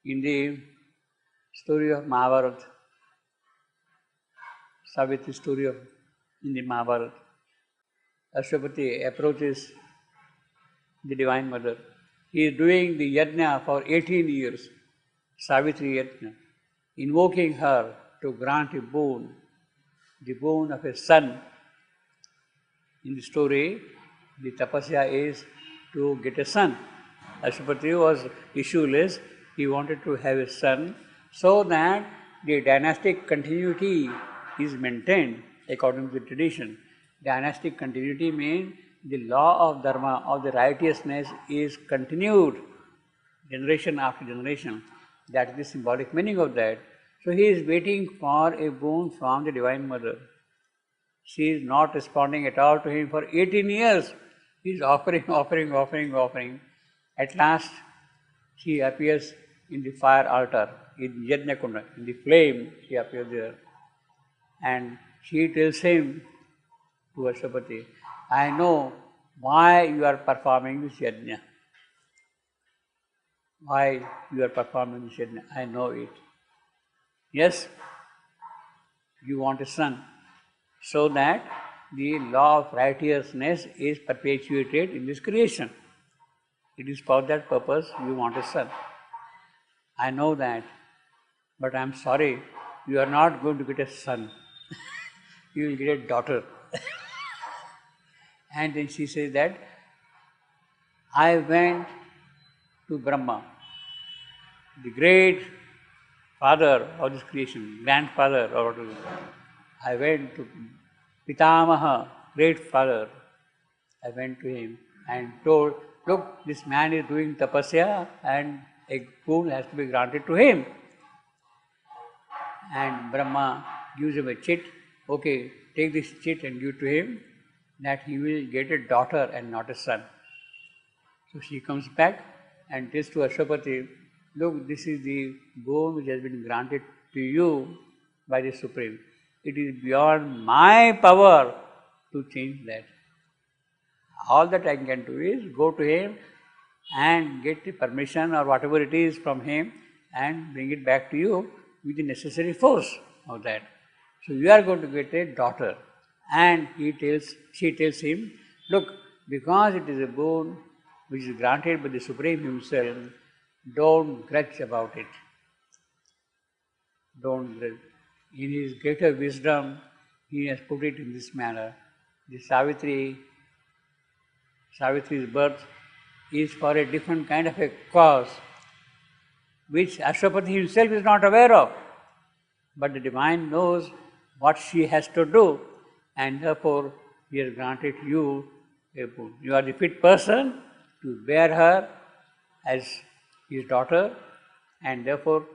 In the story of Mahabharata, Savitri story of in the Mahabharata, Ashwapati approaches the Divine Mother. He is doing the yajna for 18 years, Savitri yajna, invoking her to grant a boon, the boon of a son. In the story, the tapasya is to get a son. Ashwapati was issueless. He wanted to have a son so that the dynastic continuity is maintained according to the tradition. Dynastic continuity means the law of dharma, of the righteousness is continued generation after generation. That is the symbolic meaning of that. So he is waiting for a boon from the Divine Mother. She is not responding at all to him for 18 years. He is offering. At last, she appears in the fire altar, in Yajna Kunda, in the flame, she appears there. And she tells him, to Ashwapati, I know why you are performing this yajna. Why you are performing this yajna, I know it. Yes, you want a son, so that the law of righteousness is perpetuated in this creation. It is for that purpose you want a son. I know that, but I am sorry, you are not going to get a son. You will get a daughter. And then she says that, I went to Brahma, the great father of this creation, grandfather or whatever. I went to Pitamaha, great father. I went to him and told, look, this man is doing tapasya and a boon has to be granted to him. And Brahma gives him a chit. Okay, take this chit and give to him, that he will get a daughter and not a son. So she comes back and tells to Ashwapati, look, this is the boon which has been granted to you by the Supreme. It is beyond my power to change that. All that I can do is go to him and get the permission or whatever it is from him and bring it back to you with the necessary force of that. So you are going to get a daughter. And she tells him, look, because it is a boon which is granted by the Supreme himself, don't grudge about it. Don't grudge. In his greater wisdom, he has put it in this manner. The Savitri's birth is for a different kind of a cause, which Ashwapati himself is not aware of. But the Divine knows what she has to do, and therefore he has granted you a boon. You are the fit person to bear her as his daughter, and therefore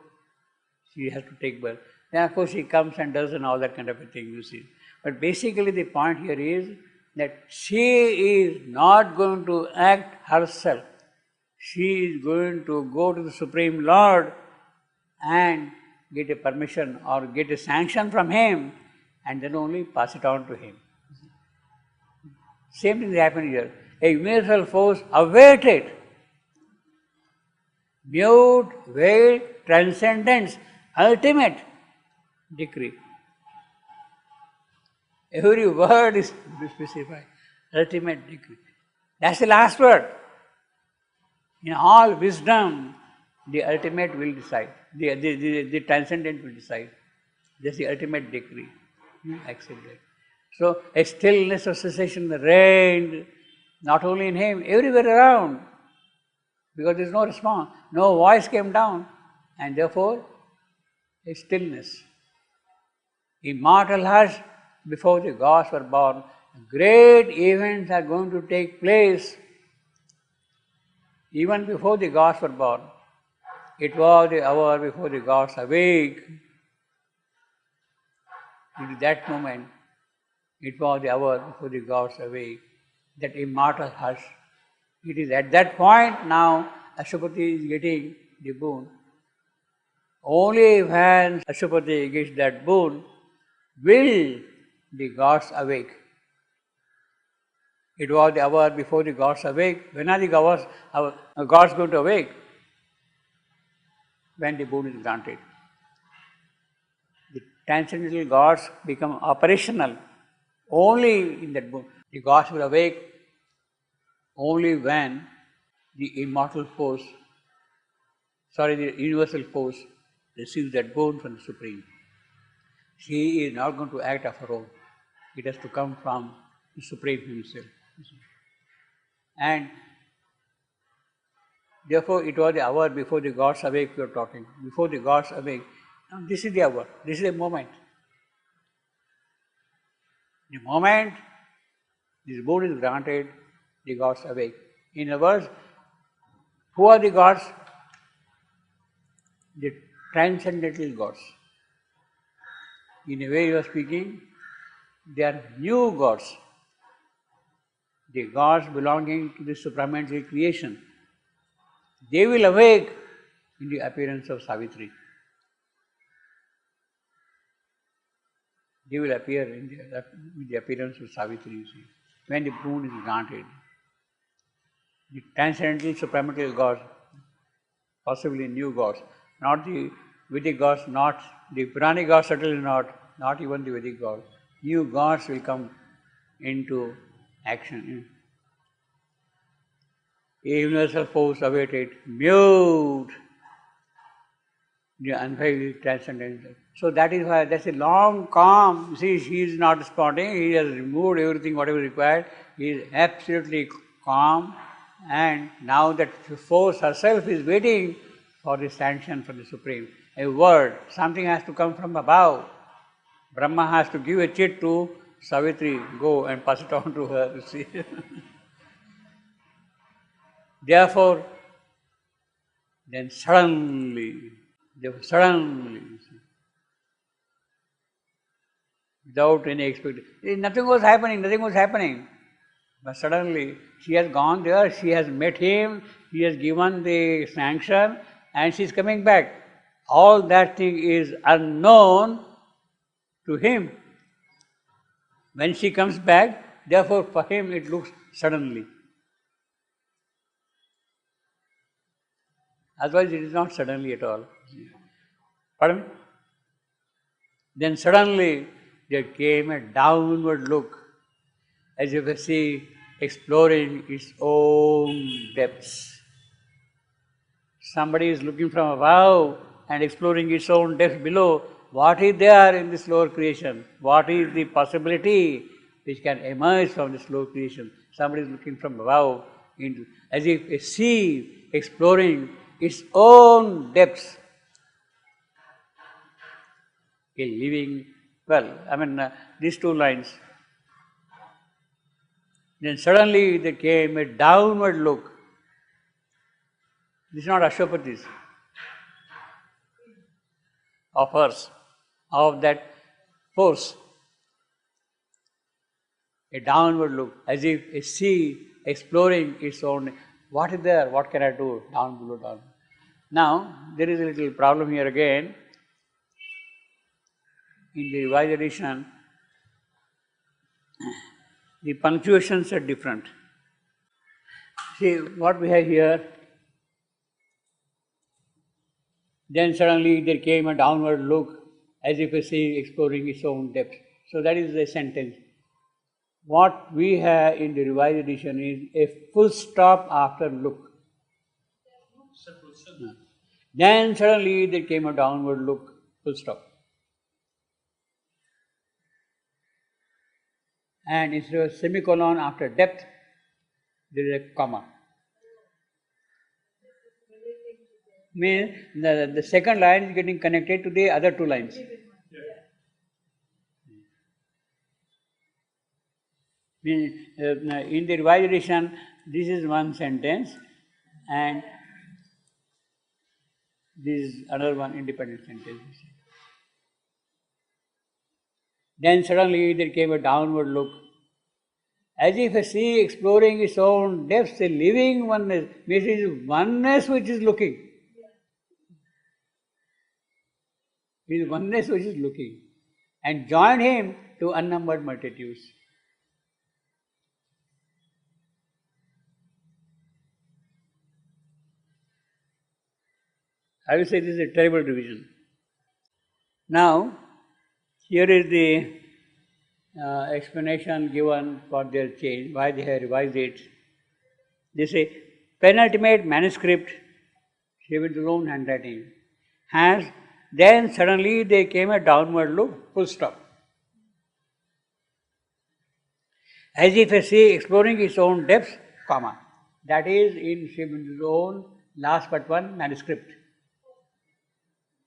she has to take birth. Then of course she comes and does and all that kind of a thing, you see. But basically the point here is that she is not going to act herself. She is going to go to the Supreme Lord and get a permission or get a sanction from him, and then only pass it on to him. Same thing happened here. A universal force awaited. Mute, veil, transcendence, ultimate decree. Every word is specified. Ultimate decree. That's the last word. In all wisdom, the ultimate will decide. The transcendent will decide. That's the ultimate decree. You accept that. So a stillness of cessation reigned, not only in him, everywhere around. Because there is no response. No voice came down. And therefore, a stillness. Immortal hush before the gods were born. Great events are going to take place even before the gods were born. It was the hour before the gods awake. In that moment, it was the hour before the gods awake. That immortal hush. It is at that point now Ashwapati is getting the boon. Only when Ashwapati gets that boon will the gods awake. It was the hour before the gods awake. When are the gods going to awake? when the boon is granted. The transcendental gods become operational only in that boon. The gods will awake only when the immortal force, the universal force receives that boon from the Supreme. She is not going to act of her own. It has to come from the Supreme Himself. And therefore, it was the hour before the gods awake we are talking. Before the gods awake, now this is the hour, this is the moment. The moment this boon is granted, the gods awake. In other words, who are the gods? The transcendental gods. In a way you are speaking, they are new gods. The gods belonging to the supramental creation. They will awake in the appearance of Savitri. They will appear in the appearance of Savitri, you see, when the boon is granted. The transcendental supramental gods, possibly new gods, not the Vedic gods, not the Puranic gods, certainly not even the Vedic gods. New gods will come into action. A universal force awaited, mute, the unveiled transcendental. So that is why that's a long calm. See, he is not responding, he has removed everything, whatever required. He is absolutely calm, and now that force herself is waiting for the sanction from the Supreme. A word, something has to come from above. Brahma has to give a chit to Savitri, go and pass it on to her, you see. Therefore, then suddenly, without any expectation, nothing was happening. But suddenly, she has gone there, she has met him, he has given the sanction, and she is coming back. All that thing is unknown to him. When she comes back, therefore for him it looks suddenly. Otherwise it is not suddenly at all. Pardon me? Then suddenly there came a downward look, as if a sea exploring its own depths. Somebody is looking from above and exploring its own depths below. What is there in this lower creation? What is the possibility which can emerge from this lower creation? Somebody is looking from above, as if a sea exploring its own depths. A living, these two lines. Then suddenly there came a downward look. This is not Ashwapati's, of hers, of that force. A downward look, as if a sea exploring its own. What is there? What can I do? Down below, down. Now, there is a little problem here again. In the revised edition, the punctuations are different. See what we have here. Then suddenly there came a downward look, as if a sea exploring its own depth. So that is the sentence. What we have in the revised edition is a full stop after look. Then suddenly there came a downward look, full stop. And instead of a semicolon after depth, there is a comma. Means the second line is getting connected to the other two lines. Means, in the revised edition, this is one sentence and this is another one independent sentence. Then suddenly there came a downward look, as if a sea exploring its own depths, a living oneness. Means it is oneness which is looking. It is oneness which is looking. And join him to unnumbered multitudes. I will say this is a terrible revision. Now, here is the explanation given for their change, why they have revised it. They say, penultimate manuscript, with their own handwriting, has, then suddenly there came a downward look, full stop. As if a sea exploring its own depths, comma. That is in Sri Aurobindo own last but one manuscript.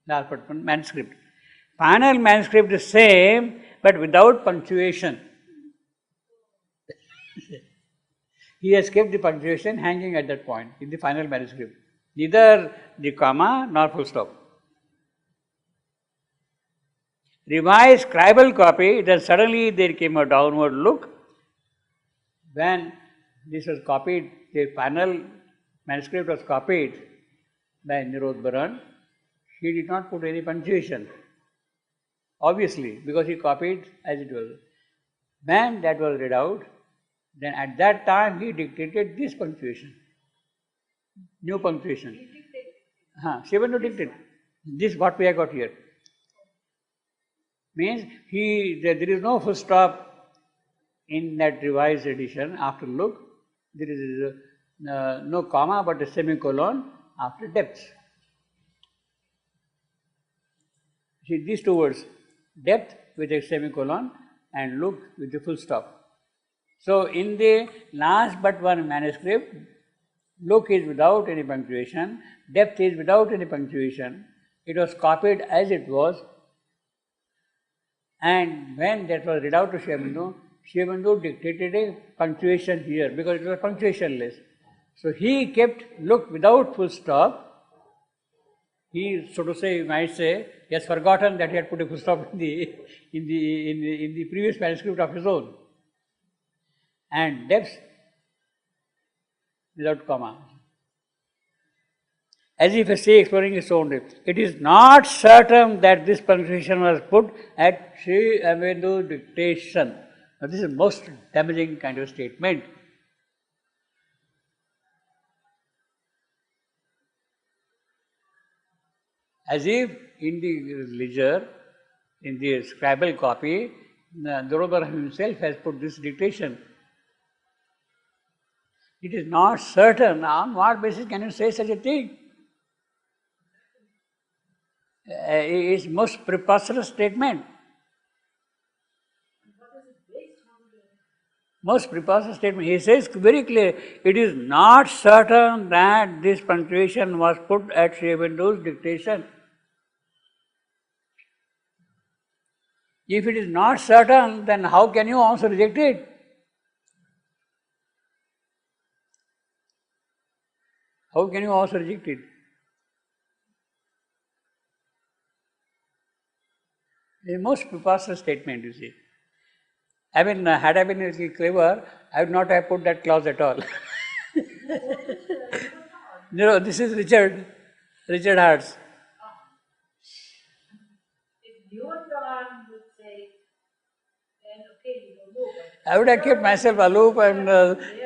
Last but one manuscript. Final manuscript is same, but without punctuation. He has kept the punctuation hanging at that point in the final manuscript. Neither the comma nor full stop. Revised scribal copy, then suddenly there came a downward look. When this was copied, the final manuscript was copied by Nirod Baran, he did not put any punctuation. Obviously, because he copied as it was. When that was read out, then at that time he dictated this punctuation. New punctuation. Sri Aurobindo dictated. This what we have got here. Means there is no full stop in that revised edition after look. There is no comma but a semicolon after depth. See these two words, depth with a semicolon and look with a full stop. So in the last but one manuscript, look is without any punctuation, depth is without any punctuation. It was copied as it was. And when that was read out to Sri Aurobindo dictated a punctuation here because it was punctuationless. So he kept look without full stop. He, so to say, you might say, he has forgotten that he had put a full stop in the previous manuscript of his own. And depth without comma. As if a sea exploring its own depth. It is not certain that this punctuation was put at Sri Aurobindo's dictation. Now this is most damaging kind of statement. As if in the ledger, in the scribal copy, Nirod Baran himself has put this dictation. It is not certain. On what basis can you say such a thing? It is most preposterous statement. Most preposterous statement. He says very clear, it is not certain that this punctuation was put at Sri Aurobindo's dictation. If it is not certain, then how can you also reject it? How can you also reject it? A most preposterous statement, you see. I mean, had I been a little clever, I would not have put that clause at all. No, this is Richard Hart's. If you were the one would say, then okay, you will move. I would have kept myself aloof and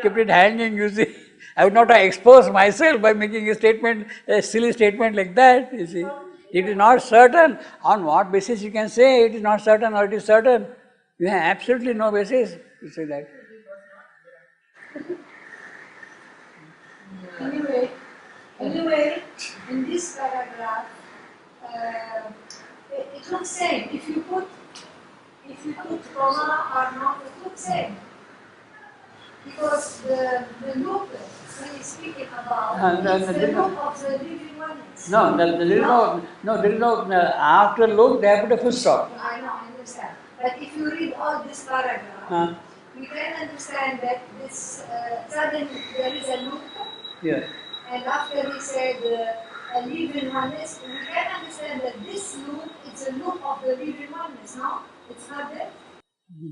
kept it hanging, you see. I would not have exposed myself by making a silly statement like that, you see. It is not certain. On what basis you can say it is not certain or it is certain? You have absolutely no basis to say that. Anyway, in this paragraph, it looks same. If you put comma or not, it looks same. Because the loop he is speaking about is the loop of the living oneness. No, there is no, after loop they have put a full stop. I know, I understand. But if you read all this paragraph, you can understand that this suddenly there is a loop. Yeah. And after he said a living oneness, we can understand that this loop is a loop of the living oneness, no? It's not there?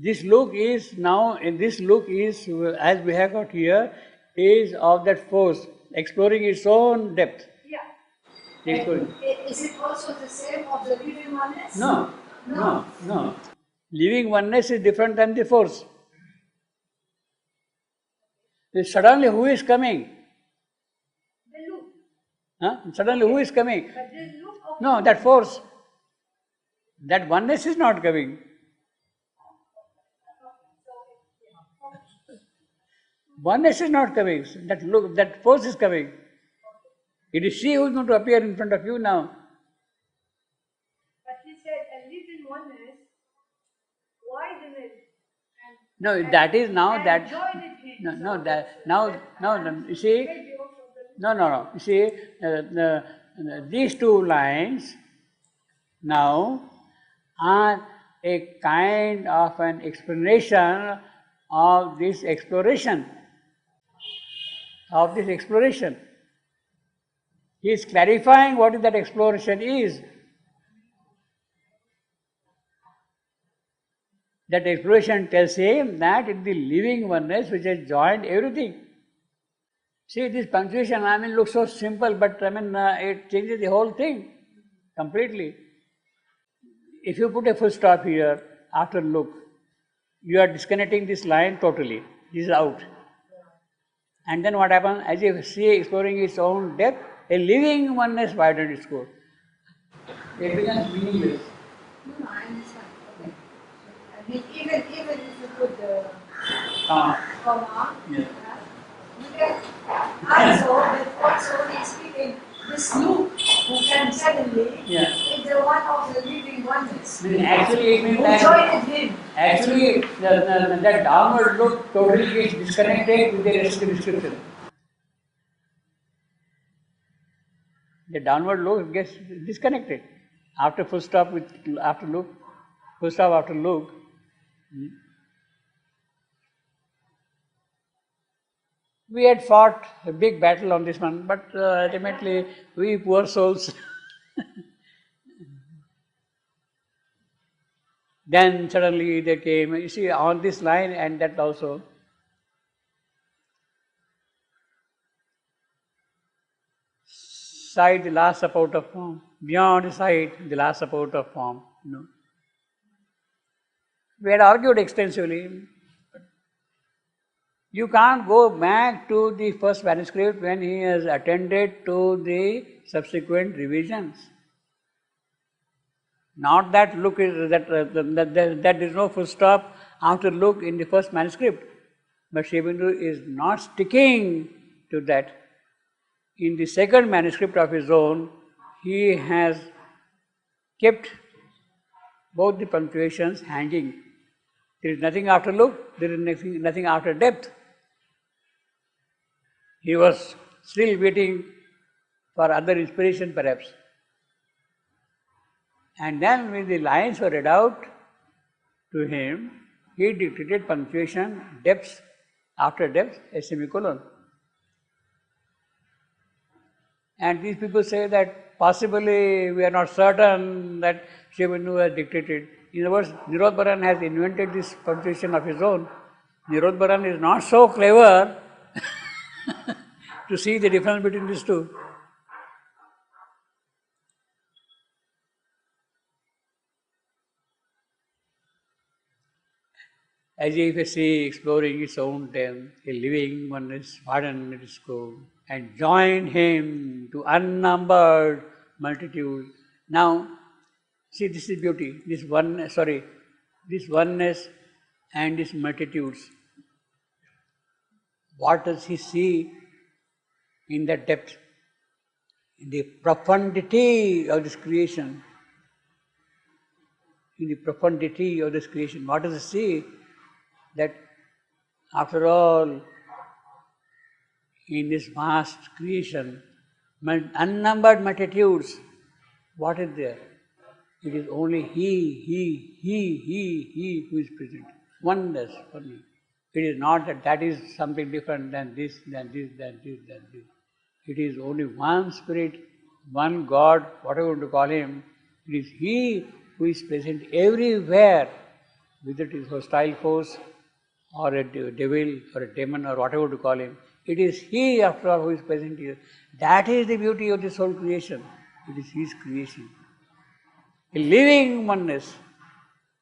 This look is now, as we have got here, is of that force, exploring its own depth. Yeah. Exploring. Is it also the same of the living oneness? No. Living oneness is different than the force. Suddenly who is coming? The loop. Huh? Suddenly who is coming? But this look of No, that force. That oneness is not coming. Oneness is not coming. That look, that force is coming. It is she who is going to appear in front of you now. But he said, I live in oneness, widen it, No, that is now and that. join it in. No, no, So that no. You see, maybe also the no. You see, these two lines now are a kind of an explanation of this exploration. He is clarifying what that exploration is. That exploration tells him that it is the living oneness which has joined everything. See, this punctuation, looks so simple, but it changes the whole thing completely. If you put a full stop here after look, you are disconnecting this line totally. This is out. And then what happens? As you see exploring its own depth, a living oneness widened its scope. It becomes meaningless. No, I understand. Okay. I mean, even if you put the comma, Yeah. you can also, that also is speaking, this loop who can suddenly, Yeah. is the one of the living oneness. Actually, it means Who that joined him. actually that downward look totally gets disconnected with the rest of the description. The downward look gets disconnected after full stop after look, full stop after look. We had fought a big battle on this one, but ultimately we poor souls. Then suddenly they came. You see, on this line and that also. Sight, the last support of form. Beyond sight, the last support of form. We had argued extensively. You can't go back to the first manuscript when he has attended to the subsequent revisions. Not that look is that there is no full stop after look in the first manuscript, but Sri Aurobindo is not sticking to that. In the second manuscript of his own, he has kept both the punctuations hanging. There is nothing after look, there is nothing after depth. He was still waiting for other inspiration perhaps. And then when the lines were read out to him, he dictated punctuation, depths after depth, a semicolon. And these people say that possibly we are not certain that Sri Aurobindo has dictated. In other words, Nirodharan has invented this punctuation of his own. Nirodharan is not so clever to see the difference between these two. As if a sea exploring its own depth, a living oneness widened its scope and joined him to unnumbered multitude. Now, see, this is beauty. This oneness and these multitudes. What does he see in that depth? In the profundity of this creation. In the profundity of this creation. What does he see? That after all, in this vast creation, unnumbered multitudes, what is there? It is only He who is present. Oneness only. It is not that is something different than this, than this, than this, than this. It is only one Spirit, one God, whatever you want to call Him. It is He who is present everywhere, whether it is hostile force or a devil or a demon or whatever to call him. It is He, after all, who is present here. That is the beauty of this whole creation. It is His creation. A living oneness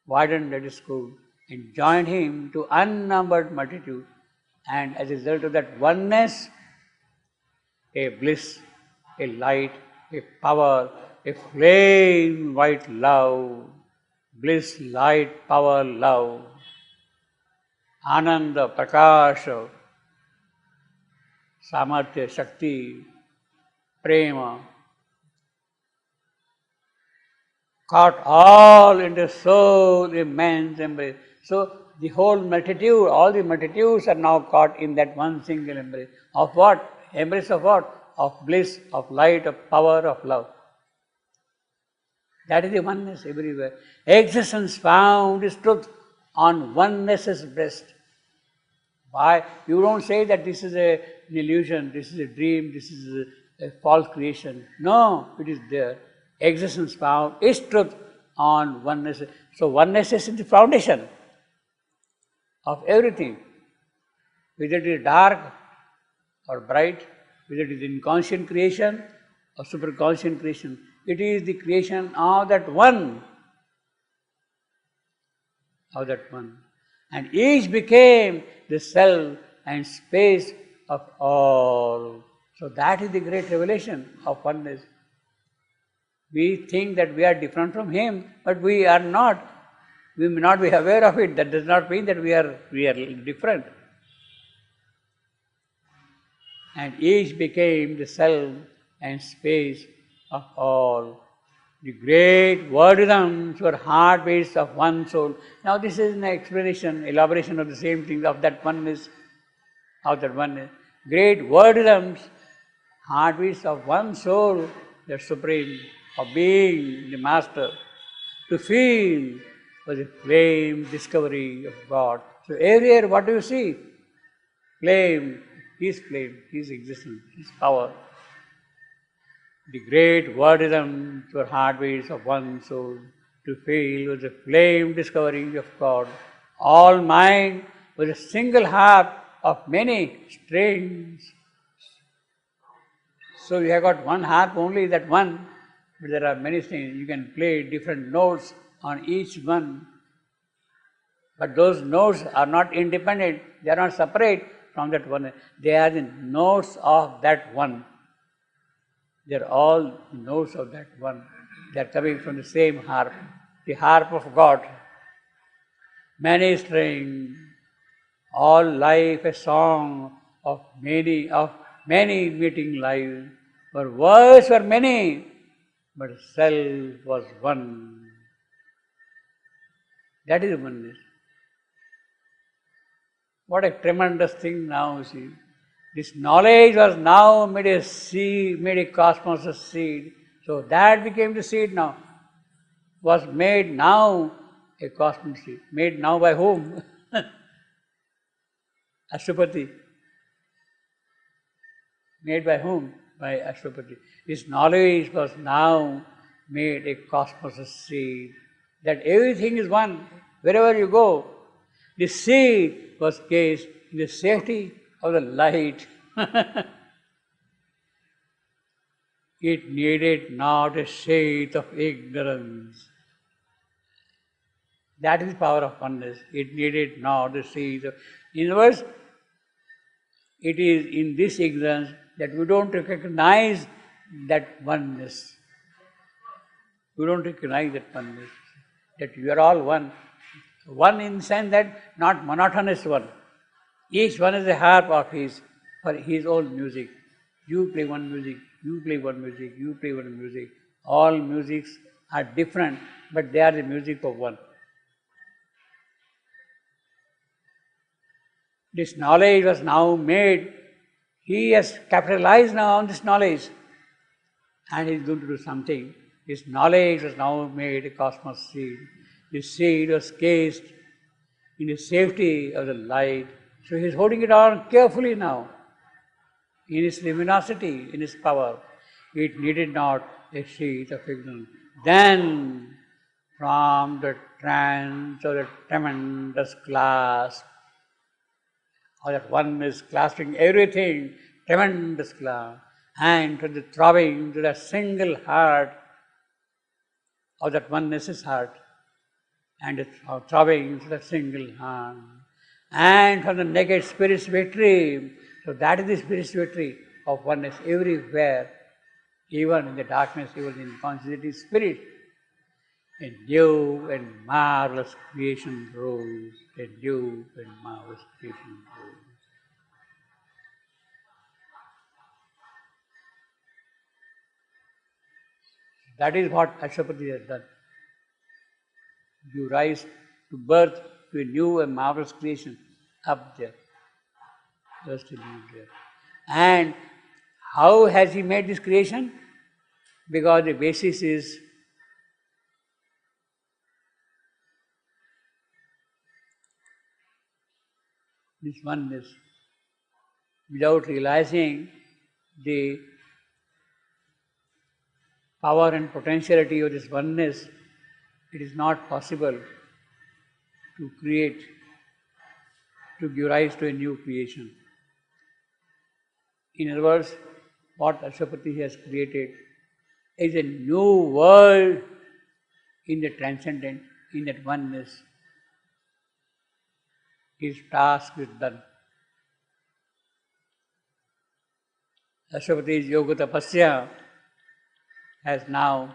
widened at his scope and joined him to unnumbered multitude, and as a result of that oneness, a bliss a light, a power, a flame white love, bliss, light, power, love, Ananda, Prakasha, Samarthya, Shakti, Prema, caught all in the soul, immense embrace. So the whole multitude, all the multitudes are now caught in that one single embrace. Of what? Embrace of what? Of bliss, of light, of power, of love. That is the oneness everywhere. Existence found is truth on oneness's breast. Why? You don't say that this is an illusion, this is a dream, this is a false creation. No, it is there. Existence found is truth on oneness. So oneness is the foundation of everything. Whether it is dark or bright, whether it is inconscient creation or superconscient creation, it is the creation of that one. Of that one. And each became the self and space of all. So that is the great revelation of oneness. We think that we are different from him, but we are not. We may not be aware of it. That does not mean that we are different. And each became the self and space of all. The great word rhythms were heartbeats of one soul. Now this is an explanation, elaboration of the same thing, of that oneness, Great word rhythms, heartbeats of one soul, the supreme, of being the master. To feel was a flame discovery of God. So everywhere what do you see? Flame, His existence, His power. The great word rhythms were heartbeats of one soul. To feel was a flame discovery of God. All mind was a single harp of many strings. So you have got one harp only, that one, but there are many strings. You can play different notes on each one. But those notes are not independent, they are not separate from that one. They are the notes of that one. They are all notes of that one. They are coming from the same harp, the harp of God. Many strings, all life a song of many meeting lives. For words were many, but self was one. That is oneness. What a tremendous thing now, see. This knowledge was now made a seed, made a cosmos a seed. So that became the seed now. Was made now a cosmos seed. Made now by whom? Ashwapati. Made by whom? By Ashwapati. This knowledge was now made a cosmos a seed. That everything is one. Wherever you go, the seed was caged in the safety of the light. It needed not a shade of ignorance. That is the power of oneness. It needed not a shade of... In other words, it is in this ignorance that we don't recognize that oneness. We don't recognize that oneness. That you are all one. One in the sense that not monotonous one. Each one is a harp of his, for his own music. You play one music, you play one music, you play one music. All musics are different, but they are the music of one. This knowledge was now made. He has capitalized now on this knowledge, and he is going to do something. This knowledge was now made a cosmos seed. This seed was cased in the safety of the light. So he is holding it on carefully now, in its luminosity, in its power. It needed not a sheet of ignorance. Then, from the trance of the tremendous clasp, or that one is clasping everything, tremendous clasp, and to the throbbing to the single heart of that oneness' heart, and the throbbing to the single heart. And from the naked spirit's victory. So that is the spirit's victory of oneness everywhere. Even in the darkness, even in consciousness spirit, a new and marvelous creation rose. A new and marvelous creation rose. That is what Ashwapati has done. You rise to birth to a new and marvelous creation up there. Just a new there. And how has he made this creation? Because the basis is this oneness. Without realizing the power and potentiality of this oneness, it is not possible to create, to give rise to a new creation. In other words, what Ashwapati has created is a new world in the transcendent, in that oneness. His task is done. Ashwapati's yoga tapasya has now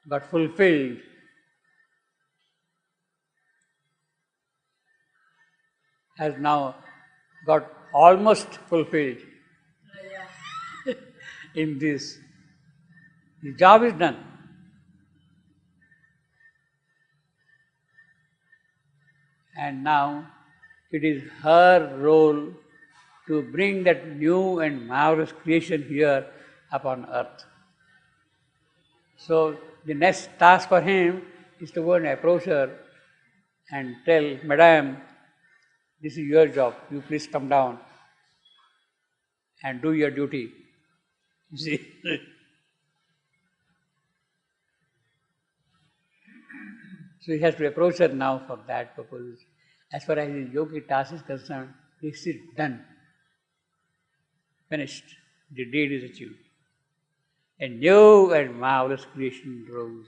got fulfilled. Has now got almost fulfilled in this. The job is done. And now it is her role to bring that new and marvelous creation here upon earth. So the next task for him is to go and approach her and tell, Madam, this is your job. You please come down and do your duty. You see? So he has to approach her now for that purpose. As far as his yogic task is concerned, this is done. Finished. The deed is achieved. A new and marvelous creation rose.